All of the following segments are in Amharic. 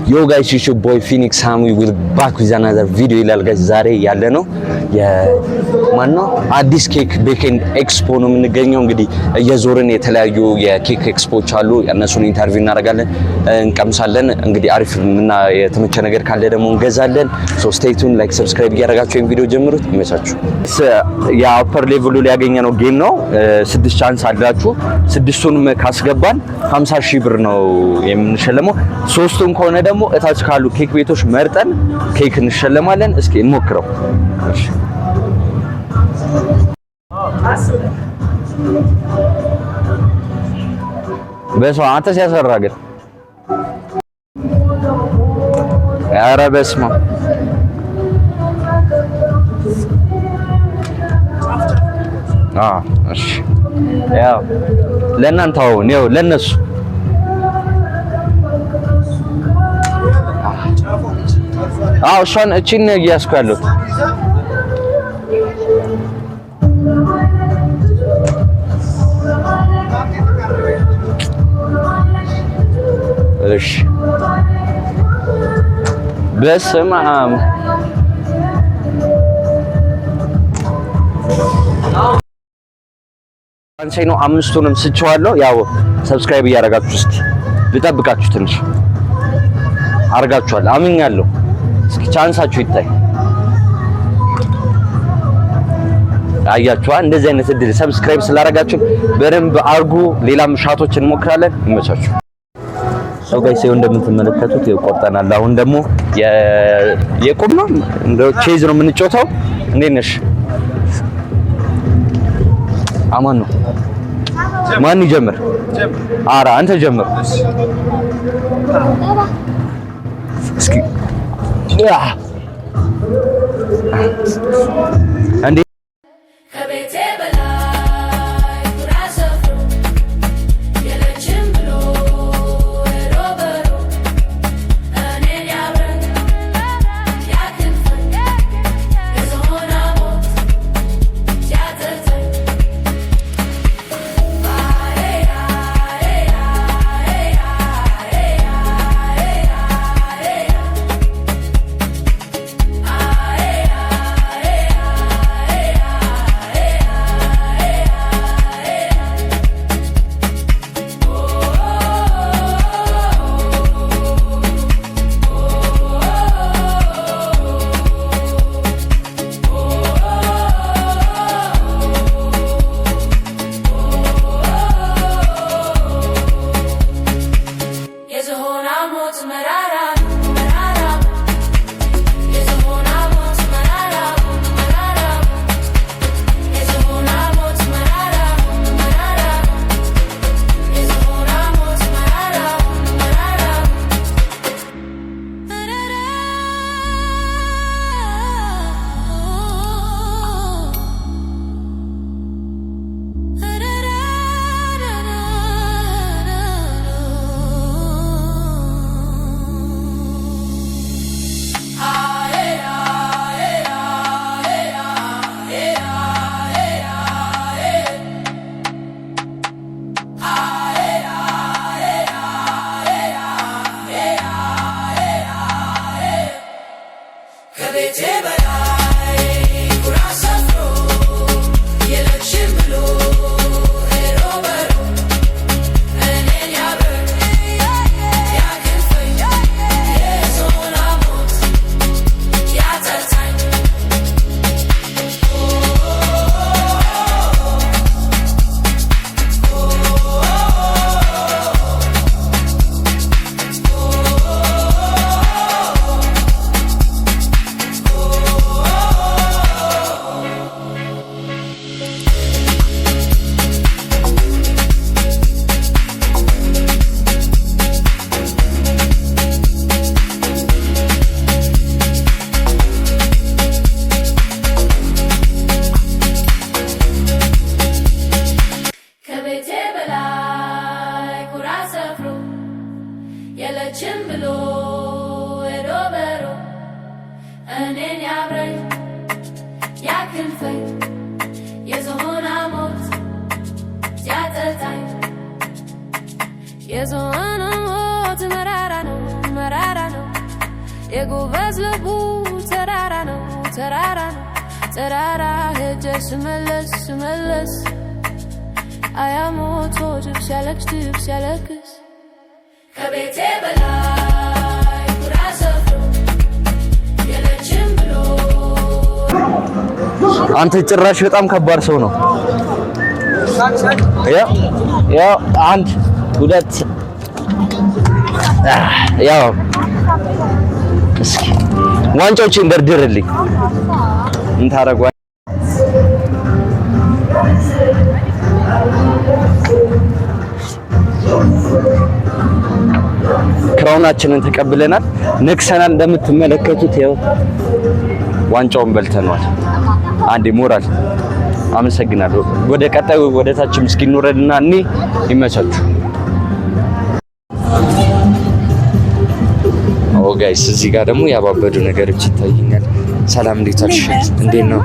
Yo guys, it's your boy Phoenix Sammy will back with another video ይላል guys ዛሬ ያለ ነው የማነው አዲስ ኬክ ቤኬንድ ኤክስፖ ነው የምንገኘው እንግዲህ እየዞርን የተለያዩ የኬክ ኤክስፖዎች አሉ እነሱን ኢንተርቪው እናደርጋለን እንቀምሳለን እንግዲህ አሪፍ እና የተመቸ ነገር ካለ ደግሞ እንገዛለን ሶ ስቴይ ቱን ላይክ ሰብስክራይብ እያደረጋችሁ ይሄን ቪዲዮ ጀምሩት ይመቻችሁ የአፐር ሌቭሉ ላይ ያገኘነው ጌም ነው 6 ቻንስ አላችሁ 6ቱንም ካስገባን 50000 ብር ነው የምንሸለመው 3ቱን ከሆነ ደግሞ እታች ካሉ ኬክ ቤቶች መርጠን ኬክ እንሸለማለን እስኪ እንሞክረው እሺ በስመ አንተ ሲያሰራ ግን ኧረ በስመ እሺ ያው ለእናንተው ነው ለነሱ እሷን እቺን እያስኩ ያለሁት እሺ በስመ አብ አንቺ ነው አምስቱንም ስጨዋለሁ ያው ሰብስክራይብ እያደረጋችሁ እስኪ ልጠብቃችሁ ትንሽ አርጋችኋል አምኛለሁ እስኪ ቻንሳችሁ ይታይ አያችኋ እንደዚህ አይነት እድል ሰብስክራይብ ስላደረጋችሁ በደንብ አርጉ ሌላም ሻቶችን እንሞክራለን ይመቻችሁ ሰው ጋይስ እንደምትመለከቱት ይቆርጠናል አሁን ደግሞ የቁም ነው እንደው ቼዝ ነው የምንጫወተው እንዴት ነሽ አማን ነው ማን ይጀምር አራ አንተ ጀምር እስኪ ያ አንዴ ከቤቴ በላይ ኩራሰፍሩ የለችም ብሎ ሮበሩ እኔን ያብረን ያክንፈን የዞና ሞት ሲያተተኝ Yes, I know, የጎበዝ ልቡ ተራራ ነው ተራራ ነው ተራራ ሄጄ ስመለስ አያሞቶ ጅብ ሲያለቅስ ከቤቴ በላይ ኩራት ሰፍሮ የለችም ብሎ አንተ ጭራሽ በጣም ከባድ ሰው ነው። ያው አንድ ሁለት ያው እስኪ ዋንጫዎችን ደርድርልኝ እንታረጓ ክራውናችንን ተቀብለናል፣ ነክሰናል። እንደምትመለከቱት ያው ዋንጫውን በልተናል። አንዴ ሞራል አመሰግናለሁ። ወደ ቀጣዩ ወደ ታች ምስኪን ኖረድና እኔ ይመቻችሁ። ኦ ጋይስ እዚህ ጋር ደግሞ ያባበዱ ነገሮች ይታዩኛል። ሰላም እንዴት አልሽ? እንዴት ነው?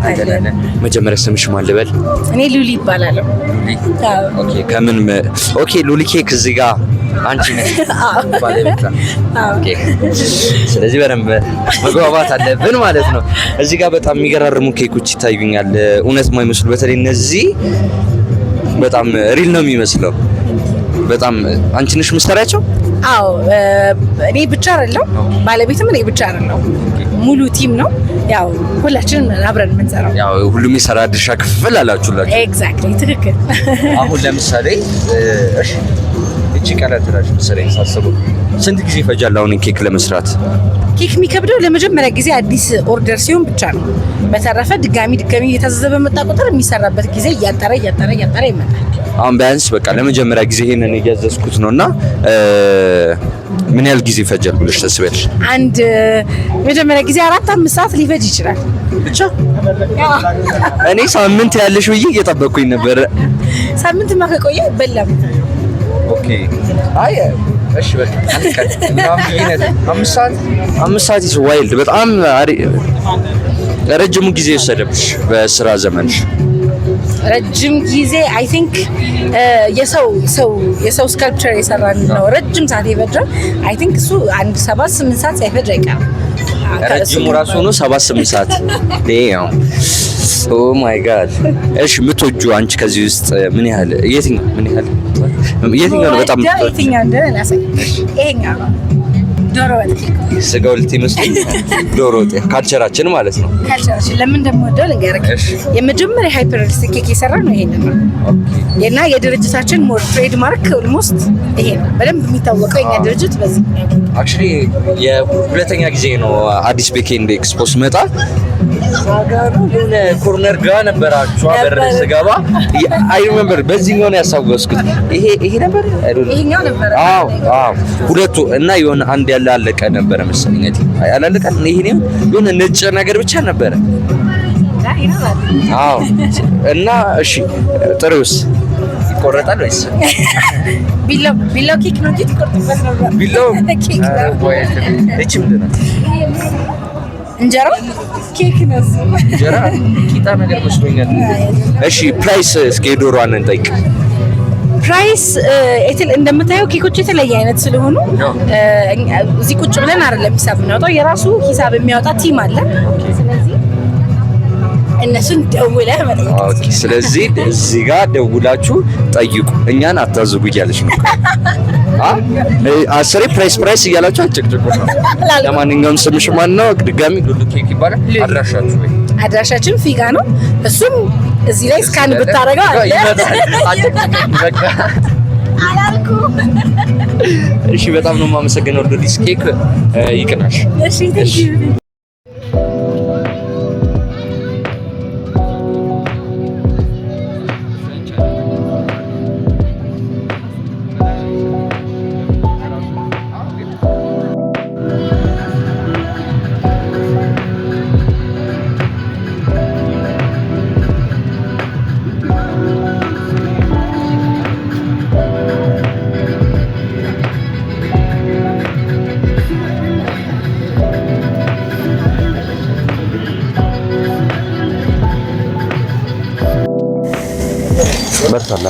አይደለም መጀመሪያ ስምሽ ማን ልበል? እኔ ሉሊ ይባላል። ኦኬ ከምን ኦኬ ሉሊ ኬክ እዚህ ጋር አንቺ ነሽ ባለቤቷ? ኦኬ ስለዚህ በደንብ መግባባት አለብን ማለት ነው። እዚህ ጋር በጣም የሚገራርሙ ኬኮች ይታዩኛል። እውነት የማይመስሉ በተለይ እነዚህ በጣም ሪል ነው የሚመስለው። በጣም አንቺ ነሽ የምትሰሪያቸው? አዎ እኔ ብቻ አይደለም፣ ባለቤትም እኔ ብቻ አይደለም፣ ሙሉ ቲም ነው። ያው ሁላችንም አብረን የምንሰራው። ያው ሁሉም የሰራ ድርሻ ክፍል አላችሁላችሁ? ኤግዛክትሊ ትክክል። አሁን ለምሳሌ እሺ እቺ ቀለል ትራሽ መሰለኝ ሳስበው ስንት ጊዜ ይፈጃል አሁን ኬክ ለመስራት? ኬክ የሚከብደው ለመጀመሪያ ጊዜ አዲስ ኦርደር ሲሆን ብቻ ነው። በተረፈ ድጋሚ እየታዘዘ በመጣ ቁጥር የሚሰራበት ጊዜ እያጠረ ይመጣል። አሁን ቢያንስ በቃ ለመጀመሪያ ጊዜ ይሄንን እያዘዝኩት ነውና ምን ያህል ጊዜ ይፈጃል ብለሽ ታስቢያለሽ? አንድ መጀመሪያ ጊዜ 4-5 ሰዓት ሊፈጅ ይችላል ብቻ። እኔ ሳምንት ያለሽ ብዬ እየጠበቅኩኝ ነበር። ሳምንትማ ከቆየ በለም። ኦኬ አይ እሺ በቃ አምስት ሰዓት is wild በጣም ረጅሙ ጊዜ ወሰደብሽ በስራ ዘመንሽ? ረጅም ጊዜ አይ ቲንክ የሰው ስካልፕቸር የሰራን ነው ረጅም ሰዓት ይፈጃል። አይ ቲንክ እሱ አንድ 7-8 ሰዓት ሳይፈጅ አይቀርም። ረጅሙ ራሱ ነው 7-8 ሰዓት። ዴም ኦ ማይ ጋድ። እሺ የምትወጂው አንቺ ከዚህ ውስጥ የትኛው ነው በጣም የትኛው እንደሆነ ያሳይሽ? ይሄኛው ነው ዶሮ ወጥ። ስጋ ወጥ ይመስል ዶሮ ወጥ ካልቸራችን ማለት ነው። ካልቸራችን ለምን እንደምወደው ልንገርህ። የመጀመሪያ ሃይፐር ሪያሊስቲክ ኬክ የሰራን ነው ይሄንን ነው። እና የድርጅታችን ሞር ትሬድማርክ ኦልሞስት ይሄ ነው። በደንብ የሚታወቀው የኛ ድርጅት በዚህ አክቹሊ የሁለተኛ ጊዜ ነው አዲስ ቤኬንድ ኤክስፖ ስመጣ የሆነ ኮርነር ጋር ነበራችሁ አበር ስገባ አይ ሪሜምበር በዚህኛው ነው ያሳወስኩት። ይሄ ነበር ይሄኛው ነበር። አዎ ሁለቱ እና የሆነ አንድ ያለ አለቀ ነበር መሰለኝ። አይ አላለቀ ይሄ ነው የሆነ ነጭ ነገር ብቻ ነበር። አዎ እና እሺ ጥሩስ ይቆረጣል ወይስ ቢላው ኬክ ነው እንጂ ትቆርጥበት ነበር? ቢላው ኬክ ነው። እቺ ምንድን ነው? እንጀራ ኬክ ነው። እንጀራ ቂጣ ነገር መስሎኛል። እሺ ፕራይስ እስኪ ዶሮዋን እንጠይቅ። ፕራይስ እንደምታየው ኬኮች የተለያየ አይነት ስለሆኑ እዚህ ቁጭ ብለን አይደለም ሂሳብ የምናወጣው፣ የራሱ ሂሳብ የሚያወጣ ቲም አለ። ስለዚህ እነሱን ደውለህ መጠየቅ። ኦኬ ስለዚህ እዚህ ጋር ደውላችሁ ጠይቁ፣ እኛን አታዝጉ እያለች ነው። አስሬ ፕራይስ እያላችሁ አጭቅጭቁ ነው። ለማንኛውም ስምሽ ማን ነው? ድጋሚ ሉሉ ኬክ ይባላል። አድራሻችሁ ወይ? አድራሻችን ፊጋ ነው። እሱም እዚህ ላይ ስካን ብታረጋው አለ። እሺ በጣም ነው የማመሰግነው። ሉሉ ኬክ ይቅናሽ። እሺ በርታላ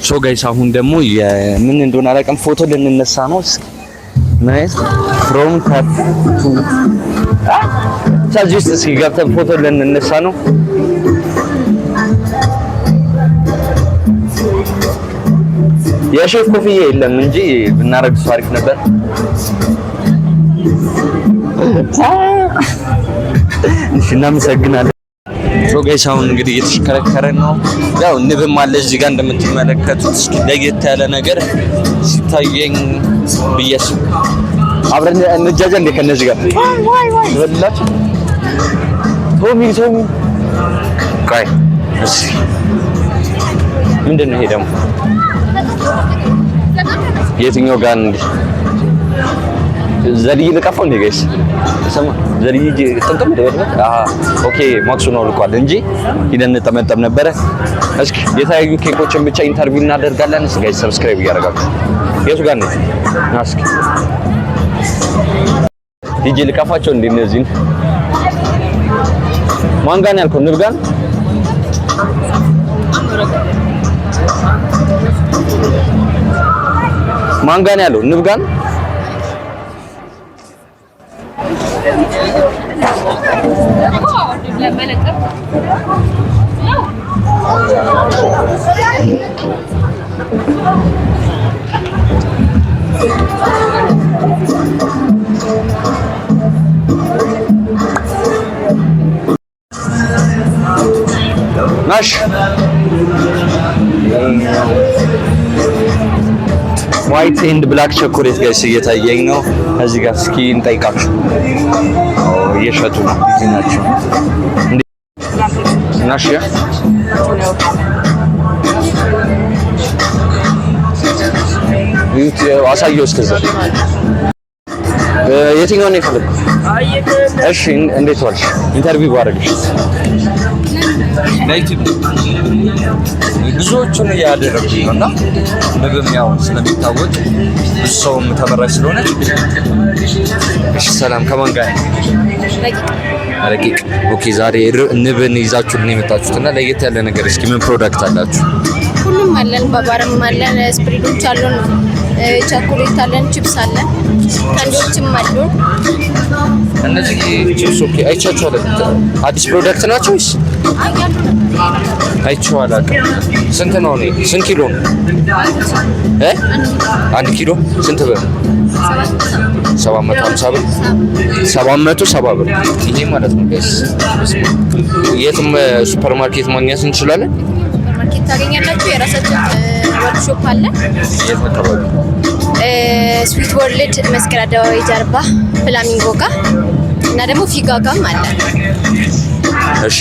ሶ ጋይስ አሁን ደግሞ ምን እንደሆነ አላውቅም ፎቶ ልንነሳ ነው። ናይስ ፍሮም ካፍ ቱ ሳጅስ እስኪ ገብተን ፎቶ ልንነሳ ነው። የሼፍ ኮፍያ የለም እንጂ ብናረግ አሪፍ ነበር። እሺ እናመሰግናለን። ጋይስ አሁን እንግዲህ እየተሽከረከረ ነው። ያው ንብም አለ እዚህ ጋር እንደምትመለከቱት። እስኪ ለየት ያለ ነገር ሲታየኝ ብዬሽ አብረን እንጃጃ እንደ ከነዚህ ጋር ወላችሁ ቶሚ ቆይ እሺ ምንድን ነው ይሄ ደግሞ የትኛው ጋር እንደ ዘልይ ልቀፋው እንደ ጋይስ ሰማ ዘልይ ጥንጥም ደበደበ። ኦኬ ማክሱ ነው ልቋል እንጂ ሂደን እንጠመጠም ነበረ። እስኪ የታዩ ኬኮችን ብቻ ኢንተርቪው እናደርጋለን። እስኪ ጋይስ ሰብስክራይብ እያደረጋችሁ የቱ ጋር ነው እስኪ ዲጂ ልቀፋቸው እንደ እነዚህ ማን ጋር ነው ያልከው? ንብ ጋር ማን ጋር ነው ያለው? ንብ ጋር ናሽ ዋይት ኤንድ ብላክ ቸኮሌት ጋይስ እየታየኝ ነው። እዚህ ጋር እስኪ እንጠይቃችሁ። እየሸጡ ነው እዚህ ናቸው። ናሽ አሳየው እስከዛ የትኛውን ነው የፈለግኩት? እሺ እንዴት ዋልሽ? ኢንተርቪው ባደርግሽ ለዩቲዩብ ብዙዎቹን እያደረግኩኝ ነው እና ንብም ያው ስለሚታወቅ ብዙ ሰውም ተመራጭ ስለሆነ እሺ ሰላም ከማን ጋር ረቂቅ ኦኬ ዛሬ ንብን ይዛችሁልን የመጣችሁትና ለየት ያለ ነገር እስኪ ምን ፕሮዳክት አላችሁ? ሁሉም አለን ባባርም አለን ስፕሪዶች አሉን ቸኮሌት አለን ቺፕስ አለን ካንዲዎችም አሉን። እነዚህ ቺፕስ ኦኬ አይቻችኋለሁ። አዲስ ፕሮዳክት ናቸው ወይስ አይቼዋለሁ? ስንት ነው ነው? ስንት ኪሎ ነው? አንድ ኪሎ ስንት ብር? 750 ብር 770 ብር ይሄ ማለት ነው ጋይስ። የትም ሱፐር ማርኬት ማግኘት እንችላለን። ሱፐር ማርኬት ታገኛላችሁ። የራሳችን ወርክሾፕ አለ። የት አካባቢ? ስዊት ወርልድ መስቀል አደባባይ ጀርባ ፍላሚንጎ ጋር እና ደግሞ ፊጋ ጋርም አለ። እሺ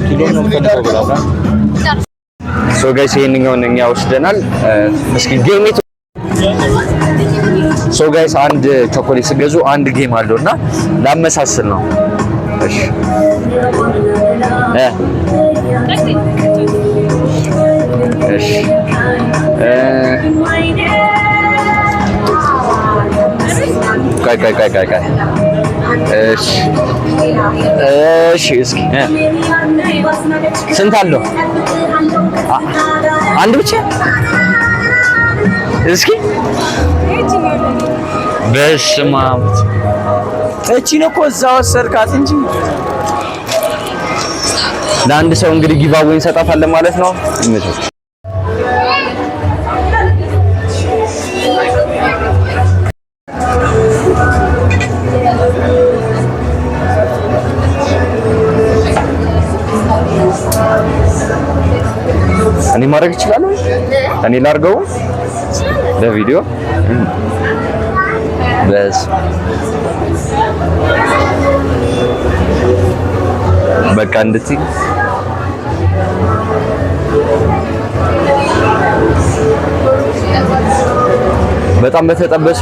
ኪሎ ነው ብላታ ሶ ጋይስ ይሄንኛውን እኛ ወስደናል። እስኪ ጌም ሶ ጋይስ አንድ ቾኮሌት ስገዙ አንድ ጌም አለውና ላመሳስል ነው። እሺ እሺ ቆይ እሺ እስኪ ስንት አለው? አንድ ብቻ እስኪ በስመ አብ እቺን እኮ እዛው ወሰድካት እንጂ ለአንድ ሰው እንግዲህ ጊቫዌ እንሰጣታለን ማለት ነው። እኔ ማድረግ እችላለሁ? እኔ ላድርገው ለቪዲዮ በስ በቃ እንድትይ በጣም በተጠበሰ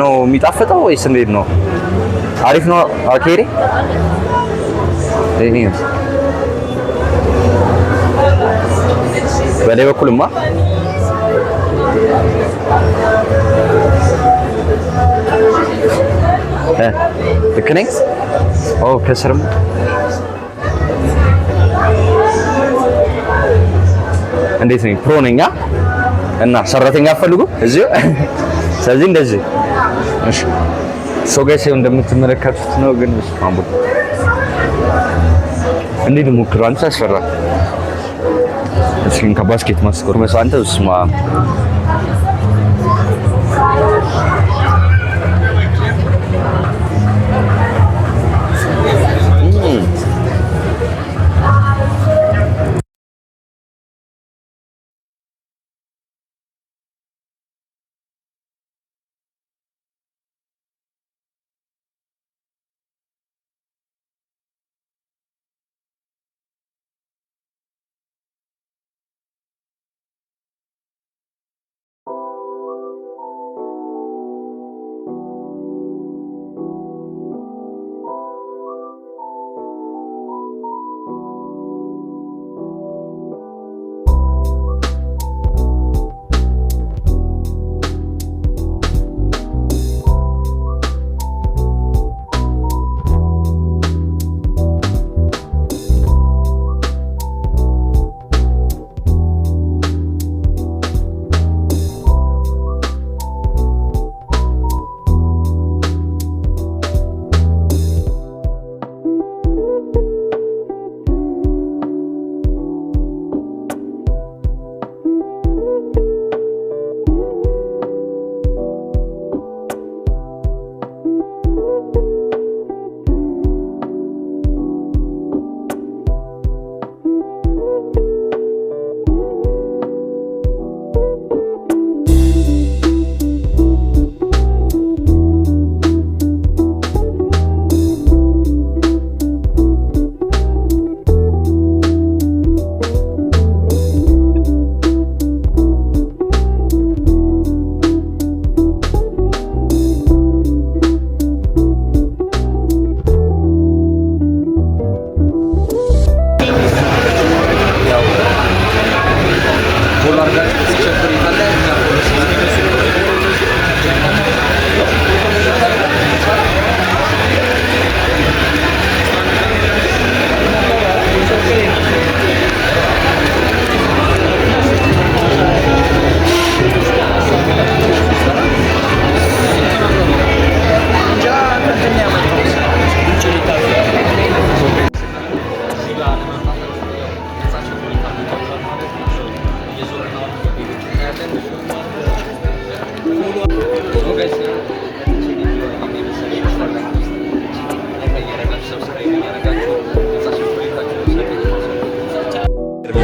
ነው የሚጣፍጠው ወይስ እንዴት ነው? አሪፍ ነው። አኬሪ እኔ በላይ በኩልማ ልክ ነኝ? ኦ ከስርም እንዴት ነኝ? ፕሮ ነኝ እና ሰራተኛ አፈልጉ እዚሁ ስለዚህ እንደዚህ እሺ ሶ ጋይስ እንደምትመለከቱት ነው ግን እስካሁን እንዴት ሞክሩ አንተ አስፈራ እስኪን ከባስኬት ማስኮር መስዋዕት አንተ ስማ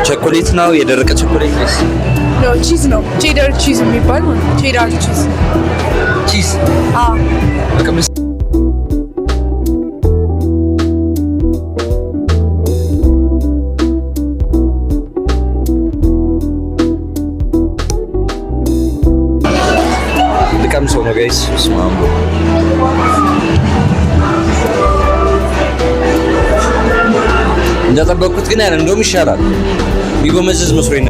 ቸኮሌት ነው የደረቀ ቸኮሌት ነው ቺዝ ነው ቼደር ቺዝ የሚባል ማለት ነው ቼደር ቺዝ ቺዝ ልቀምሰው ነው ጋይስ ስማምቦ እንደጠበቅኩት ግን ያለ እንደውም ይሻላል ቢጎመዝዝ መስሎኝ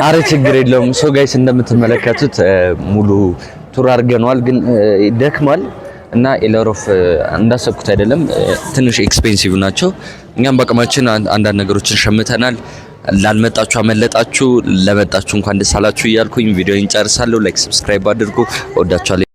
አረ ችግር የለውም። ሶ ጋይስ እንደምትመለከቱት ሙሉ ቱር አድርገናል፣ ግን ደክሟል እና ኤለሮፍ እንዳሰብኩት አይደለም፣ ትንሽ ኤክስፔንሲቭ ናቸው። እኛም በአቅማችን አንዳንድ ነገሮችን ሸምተናል። ላልመጣችሁ አመለጣችሁ፣ ለመጣችሁ እንኳን ደስ አላችሁ እያልኩኝ ቪዲዮን ጨርሳለሁ። ላይክ ሰብስክራይብ አድርጉ። ወዳችኋለሁ።